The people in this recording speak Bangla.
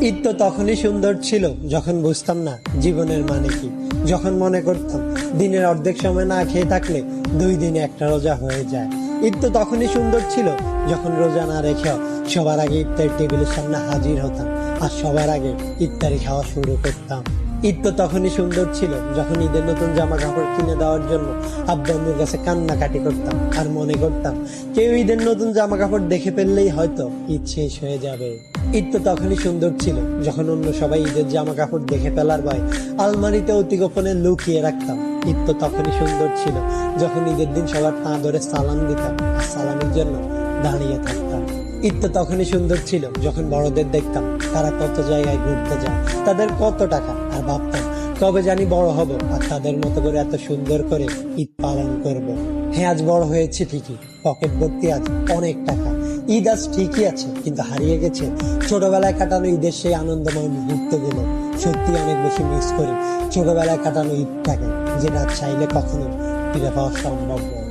ঈদ তো তখনই সুন্দর ছিল যখন বুঝতাম না জীবনের মানে কি, যখন মনে করতাম দিনের অর্ধেক সময় না খেয়ে থাকলে 2 দিনে একটা রোজা হয়ে যায়। ঈদ তো তখনই সুন্দর ছিল যখন রোজা না রেখেও সবার আগে ইফতার টেবিলের সামনে হাজির হতাম আর সবার আগে ইফতারি খাওয়া শুরু করতাম। ঈদ তো তখনই সুন্দর ছিল যখন ঈদের নতুন জামা কাপড় কিনে দেওয়ার জন্য আব্বু আম্মুর কাছে কান্নাকাটি করতাম আর মনে করতাম কেউ ঈদের নতুন জামা কাপড় দেখে ফেললেই হয়তো ঈদ শেষ হয়ে যাবে। ঈদ তো তখনই সুন্দর ছিল যখন অন্য সবাই ঈদের জামা কাপড় দেখে ফেলার ভয় আলমারিতে অতি গোপনে লুকিয়ে রাখতাম। ঈদ তো তখনই সুন্দর ছিল যখন ঈদের দিন সবার পা ধরে সালাম দিতাম আর সালামের জন্য দাঁড়িয়ে থাকতাম। ঈদ তো তখনই সুন্দর ছিল যখন বড়দের দেখতাম তারা কত জায়গায় ঘুরতে যায়, তাদের কত টাকা, আর ভাবতাম কবে জানি বড় হব আর তাদের মতো করে এত সুন্দর করে ঈদ পালন করব। হ্যাঁ, আজ বড় হয়েছে ঠিকই, পকেট ভর্তি আজ অনেক টাকা। ঈদ আজ ঠিকই আছে, কিন্তু হারিয়ে গেছে ছোটবেলায় কাটানো ঈদের সেই আনন্দময় মুহূর্তগুলো। সত্যি অনেক বেশি মিস করি ছোটবেলায় কাটানো ঈদটাকে, যেটা চাইলে কখনো ফিরে পাওয়া সম্ভব নয়।